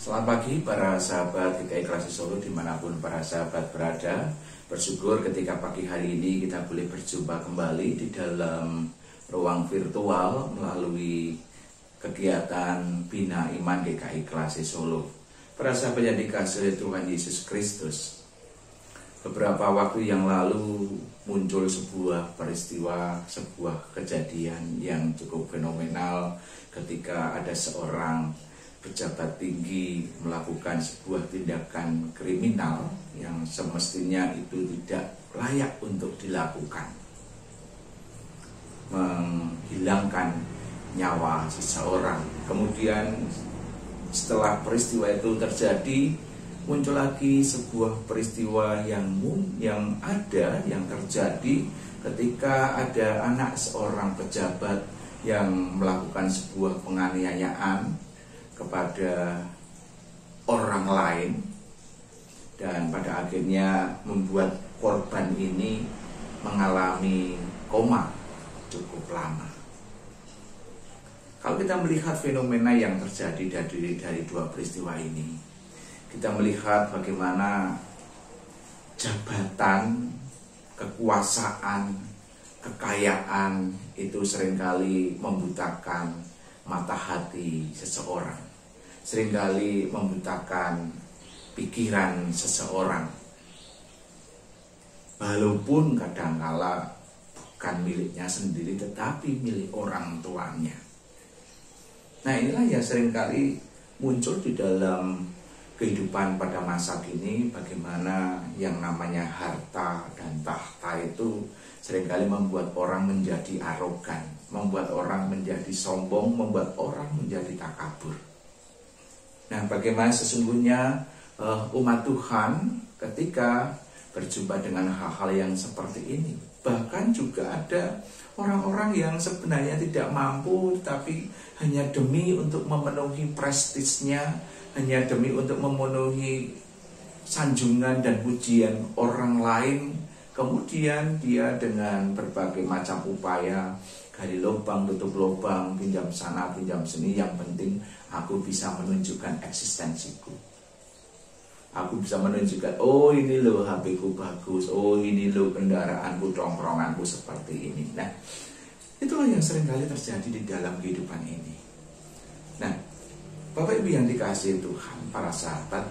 Selamat pagi para sahabat GKI Klasik Solo dimanapun para sahabat berada. Bersyukur ketika pagi hari ini kita boleh berjumpa kembali di dalam ruang virtual melalui kegiatan Bina Iman GKI Klasik Solo. Para sahabat yang dikasihi Tuhan Yesus Kristus, beberapa waktu yang lalu muncul sebuah peristiwa, sebuah kejadian yang cukup fenomenal ketika ada seorang pejabat tinggi melakukan sebuah tindakan kriminal yang semestinya itu tidak layak untuk dilakukan, menghilangkan nyawa seseorang. Kemudian setelah peristiwa itu terjadi, muncul lagi sebuah peristiwa yang terjadi ketika ada anak seorang pejabat yang melakukan sebuah penganiayaan kepada orang lain, dan pada akhirnya membuat korban ini mengalami koma cukup lama. Kalau kita melihat fenomena yang terjadi dari dua peristiwa ini, kita melihat bagaimana jabatan, kekuasaan, kekayaan itu seringkali membutakan mata hati seseorang, seringkali membutakan pikiran seseorang, walaupun kadangkala bukan miliknya sendiri tetapi milik orang tuanya. Nah, inilah yang seringkali muncul di dalam kehidupan pada masa kini, bagaimana yang namanya harta dan tahta itu seringkali membuat orang menjadi arogan, membuat orang menjadi sombong, membuat orang menjadi takabur. Nah, bagaimana sesungguhnya umat Tuhan ketika berjumpa dengan hal-hal yang seperti ini. Bahkan juga ada orang-orang yang sebenarnya tidak mampu, tapi hanya demi untuk memenuhi prestisnya, hanya demi untuk memenuhi sanjungan dan pujian orang lain, kemudian dia dengan berbagai macam upaya, gali lubang, tutup lubang, pinjam sana, pinjam sini, yang penting aku bisa menunjukkan eksistensiku. Aku bisa menunjukkan, oh ini loh HP ku bagus, oh ini loh kendaraanku, tongkronganku seperti ini. Nah, itulah yang seringkali terjadi di dalam kehidupan ini. Nah, Bapak Ibu yang dikasihi Tuhan, para sahabat,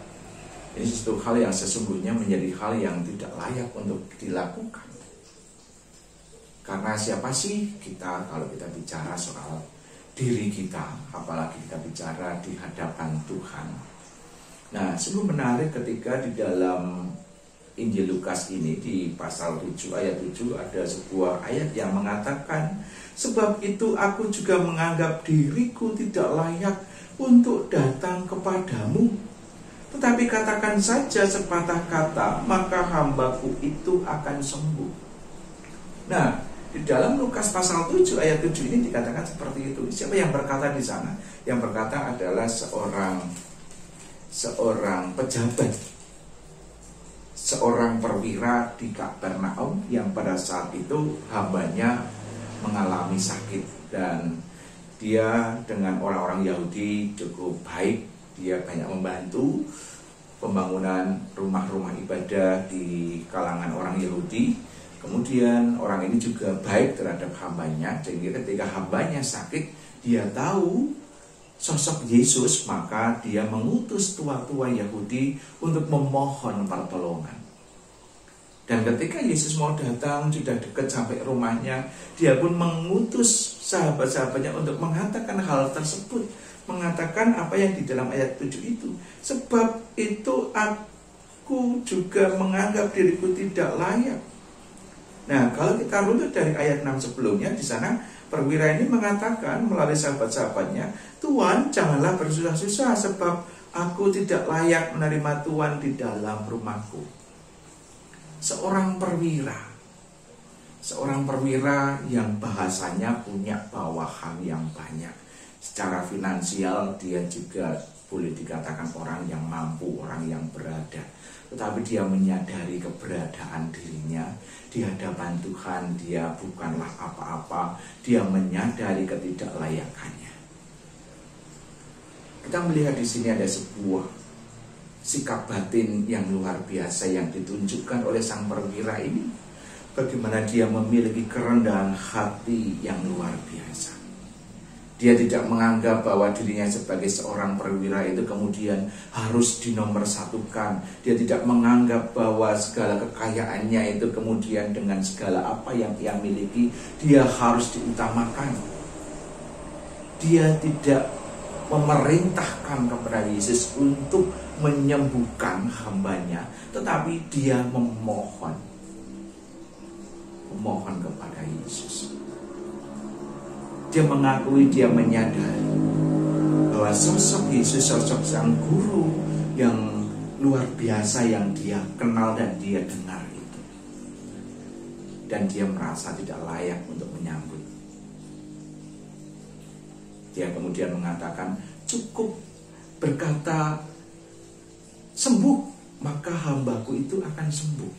ini sesuatu hal yang sesungguhnya menjadi hal yang tidak layak untuk dilakukan. Karena siapa sih kita kalau kita bicara soal diri kita, apalagi kita bicara di hadapan Tuhan. Nah, sungguh menarik ketika di dalam Injil Lukas ini di pasal 7 ayat 7 ada sebuah ayat yang mengatakan, sebab itu aku juga menganggap diriku tidak layak untuk datang kepadamu, tetapi katakan saja sepatah kata, maka hambaku itu akan sembuh. Nah, di dalam Lukas pasal 7 ayat 7 ini dikatakan seperti itu. Siapa yang berkata di sana? Yang berkata adalah seorang pejabat, seorang perwira di Kapernaum yang pada saat itu hambanya mengalami sakit, dan dia dengan orang-orang Yahudi cukup baik. Dia banyak membantu pembangunan rumah-rumah ibadah di kalangan orang Yahudi. Kemudian orang ini juga baik terhadap hambanya, sehingga ketika hambanya sakit, dia tahu sosok Yesus, maka dia mengutus tua-tua Yahudi untuk memohon pertolongan. Dan ketika Yesus mau datang, sudah dekat sampai rumahnya, dia pun mengutus sahabat-sahabatnya untuk mengatakan hal tersebut, mengatakan apa yang di dalam ayat 7 itu. Sebab itu aku juga menganggap diriku tidak layak. Nah, kalau kita runut dari ayat 6 sebelumnya, di sana perwira ini mengatakan melalui sahabat-sahabatnya, Tuhan, janganlah bersusah-susah, sebab aku tidak layak menerima Tuhan di dalam rumahku. Seorang perwira yang bahasanya punya bawahan yang banyak. Secara finansial dia juga boleh dikatakan orang yang mampu, orang yang berada. Tetapi dia menyadari keberadaan dirinya di hadapan Tuhan, dia bukanlah apa-apa. Dia menyadari ketidaklayakannya. Kita melihat di sini ada sebuah sikap batin yang luar biasa yang ditunjukkan oleh sang perwira ini. Bagaimana dia memiliki kerendahan hati yang luar biasa. Dia tidak menganggap bahwa dirinya sebagai seorang perwira itu kemudian harus dinomorsatukan. Dia tidak menganggap bahwa segala kekayaannya itu kemudian dengan segala apa yang ia miliki, dia harus diutamakan. Dia tidak memerintahkan kepada Yesus untuk menyembuhkan hambanya, tetapi dia memohon kepada Yesus. Dia mengakui, dia menyadari bahwa sosok Yesus, sosok sang guru yang luar biasa yang dia kenal dan dia dengar itu, dan dia merasa tidak layak untuk menyambut. Dia kemudian mengatakan, cukup berkata sembuh, maka hambaku itu akan sembuh.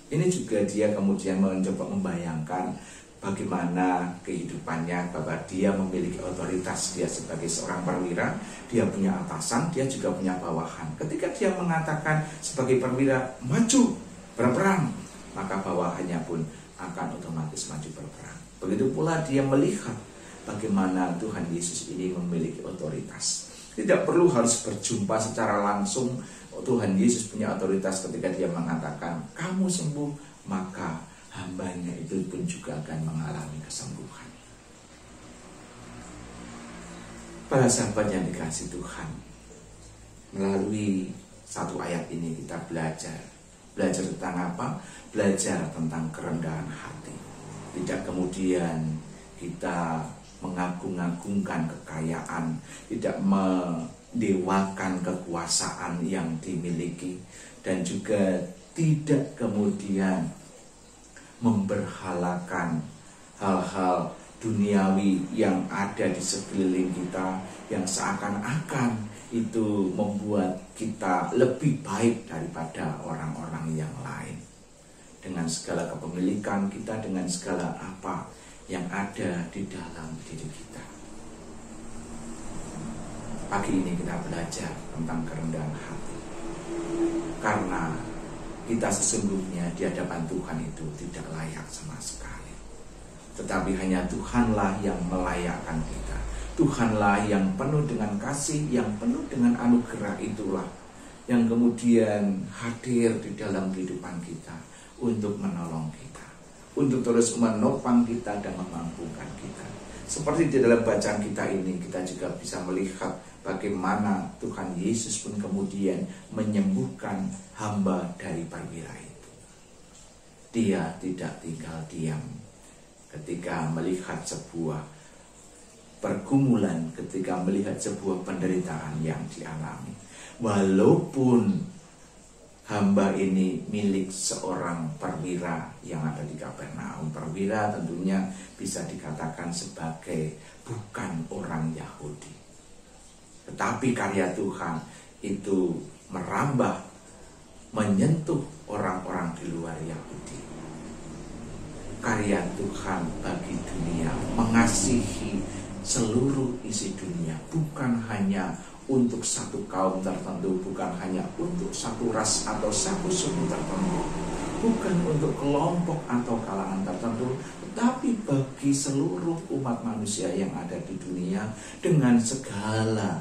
Ini juga dia kemudian mencoba membayangkan bagaimana kehidupannya, bahwa dia memiliki otoritas. Dia sebagai seorang perwira, dia punya atasan, dia juga punya bawahan. Ketika dia mengatakan sebagai perwira, maju berperang, maka bawahannya pun akan otomatis maju berperang. Begitu pula dia melihat bagaimana Tuhan Yesus ini memiliki otoritas. Tidak perlu harus berjumpa secara langsung. Tuhan Yesus punya otoritas ketika dia mengatakan, kamu sembuh, maka hambanya itu pun juga akan mengalami kesembuhan. Para sahabat yang dikasihi Tuhan, melalui satu ayat ini kita belajar tentang apa? Belajar tentang kerendahan hati. Tidak kemudian kita mengagung-agungkan kekayaan, tidak mendewakan kekuasaan yang dimiliki, dan juga tidak kemudian memberhalakan hal-hal duniawi yang ada di sekeliling kita, yang seakan-akan itu membuat kita lebih baik daripada orang-orang yang lain. Dengan segala kepemilikan kita, dengan segala apa yang ada di dalam diri kita. Pagi ini kita belajar tentang kerendahan hati, karena kita sesungguhnya di hadapan Tuhan itu tidak layak sama sekali. Tetapi hanya Tuhanlah yang melayakkan kita. Tuhanlah yang penuh dengan kasih, yang penuh dengan anugerah, itulah yang kemudian hadir di dalam kehidupan kita untuk menolong kita, untuk terus menopang kita dan memampukan kita. Seperti di dalam bacaan kita ini, kita juga bisa melihat bagaimana Tuhan Yesus pun kemudian menyembuhkan hamba dari perwira itu. Dia tidak tinggal diam ketika melihat sebuah pergumulan, ketika melihat sebuah penderitaan yang dialami. Walaupun hamba ini milik seorang perwira yang ada di Kapernaum. Perwira tentunya bisa dikatakan sebagai bukan orang Yahudi. Tetapi karya Tuhan itu merambah, menyentuh orang-orang di luar Yahudi. Karya Tuhan bagi dunia, mengasihi seluruh isi dunia, bukan hanya untuk satu kaum tertentu, bukan hanya untuk satu ras atau satu suku tertentu, bukan untuk kelompok atau kalangan tertentu, tetapi bagi seluruh umat manusia yang ada di dunia dengan segala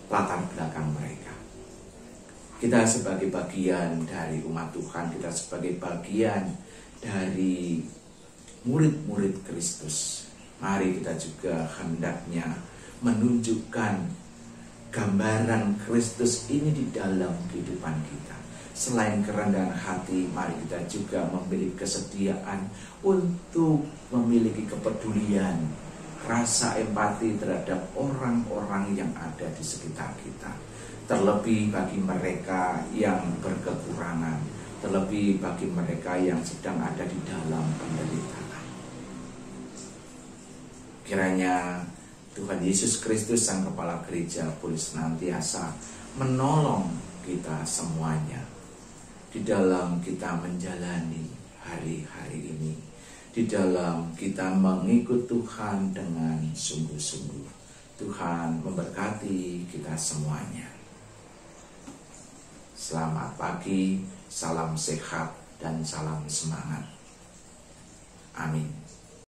latar belakang mereka. Kita sebagai bagian dari umat Tuhan, kita sebagai bagian dari murid-murid Kristus, mari kita juga hendaknya menunjukkan gambaran Kristus ini di dalam kehidupan kita. Selain kerendahan hati, mari kita juga memiliki kesediaan untuk memiliki kepedulian, rasa empati terhadap orang-orang yang ada di sekitar kita. Terlebih bagi mereka yang berkekurangan, terlebih bagi mereka yang sedang ada di dalam penderitaan. Kiranya Tuhan Yesus Kristus Sang Kepala Gereja boleh senantiasa menolong kita semuanya di dalam kita menjalani hari-hari ini, di dalam kita mengikut Tuhan dengan sungguh-sungguh. Tuhan memberkati kita semuanya. Selamat pagi, salam sehat dan salam semangat. Amin.